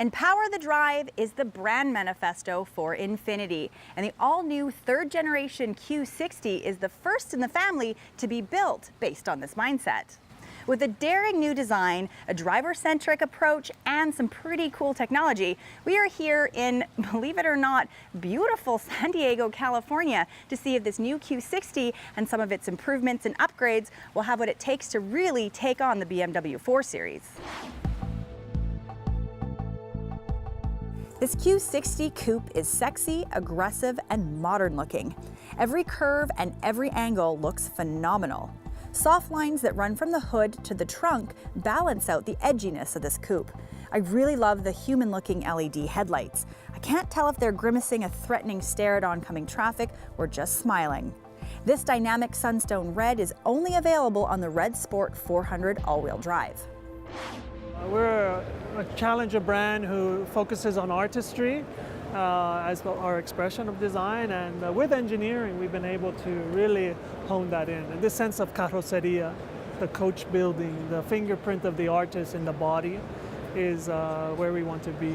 Empower the Drive is the brand manifesto for Infiniti, and the all-new third-generation Q60 is the first in the family to be built based on this mindset. With a daring new design, a driver-centric approach, and some pretty cool technology, we are here in, believe it or not, beautiful San Diego, California, to see if this new Q60 and some of its improvements and upgrades will have what it takes to really take on the BMW 4 Series. This Q60 coupe is sexy, aggressive, and modern looking. Every curve and every angle looks phenomenal. Soft lines that run from the hood to the trunk balance out the edginess of this coupe. I really love the human-looking LED headlights. I can't tell if they're grimacing a threatening stare at oncoming traffic or just smiling. This dynamic sunstone red is only available on the Red Sport 400 all-wheel drive. We're a challenger brand who focuses on artistry as our expression of design, and with engineering we've been able to really hone that in. And this sense of carroceria, the coach building, the fingerprint of the artist in the body is where we want to be.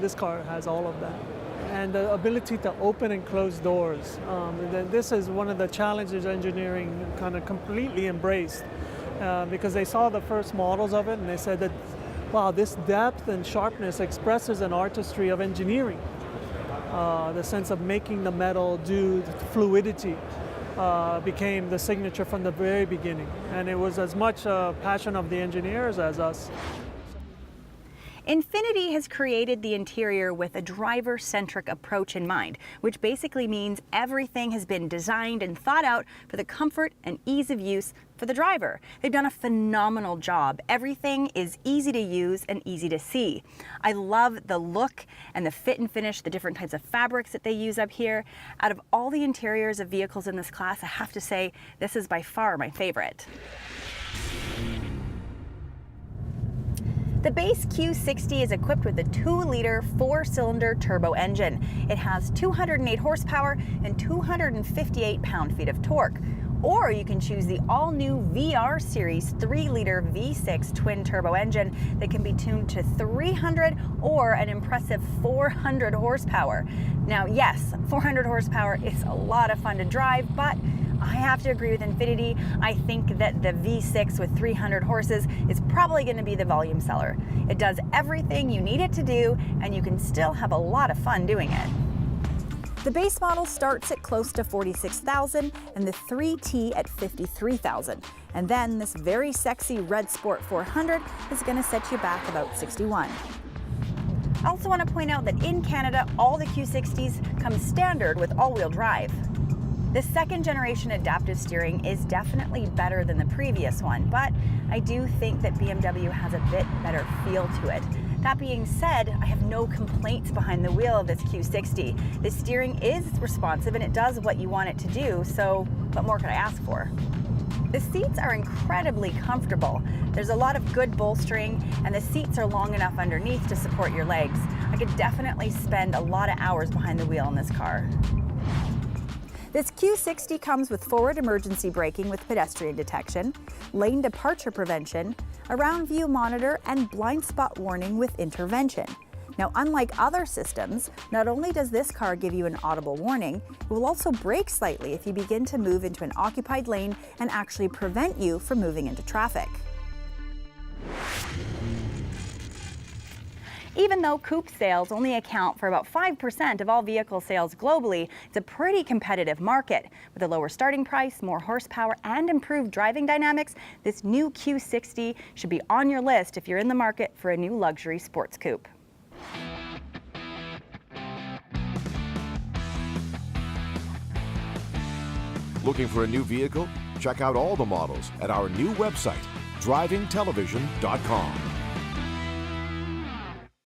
This car has all of that. And the ability to open and close doors. This is one of the challenges engineering kind of completely embraced. Because they saw the first models of it and they said that, wow, this depth and sharpness expresses an artistry of engineering. The sense of making the metal do fluidity became the signature from the very beginning. And it was as much a passion of the engineers as us. Infiniti has created the interior with a driver-centric approach in mind, which basically means everything has been designed and thought out for the comfort and ease of use for the driver. They've done a phenomenal job. Everything is easy to use and easy to see. I love the look and the fit and finish, the different types of fabrics that they use up here. Out of all the interiors of vehicles in this class, I have to say this is by far my favorite. The base Q60 is equipped with a 2-liter 4-cylinder turbo engine. It has 208 horsepower and 258 pound-feet of torque. Or you can choose the all-new VR Series 3-liter V6 twin-turbo engine that can be tuned to 300 or an impressive 400 horsepower. Now, yes, 400 horsepower is a lot of fun to drive, but I have to agree with Infiniti. I think that the V6 with 300 horses is probably going to be the volume seller. It does everything you need it to do, and you can still have a lot of fun doing it. The base model starts at close to $46,000 and the 3T at $53,000. And then this very sexy Red Sport 400 is going to set you back about $61,000. I also want to point out that in Canada, all the Q60s come standard with all-wheel drive. The second generation adaptive steering is definitely better than the previous one, but I do think that BMW has a bit better feel to it. That being said, I have no complaints behind the wheel of this Q60. The steering is responsive and it does what you want it to do, so what more could I ask for? The seats are incredibly comfortable. There's a lot of good bolstering, and the seats are long enough underneath to support your legs. I could definitely spend a lot of hours behind the wheel in this car. This Q60 comes with forward emergency braking with pedestrian detection, lane departure prevention, a round view monitor, and blind spot warning with intervention. Now, unlike other systems, not only does this car give you an audible warning, it will also brake slightly if you begin to move into an occupied lane and actually prevent you from moving into traffic. Even though coupe sales only account for about 5% of all vehicle sales globally, it's a pretty competitive market. With a lower starting price, more horsepower, and improved driving dynamics, this new Q60 should be on your list if you're in the market for a new luxury sports coupe. Looking for a new vehicle? Check out all the models at our new website, drivingtelevision.com.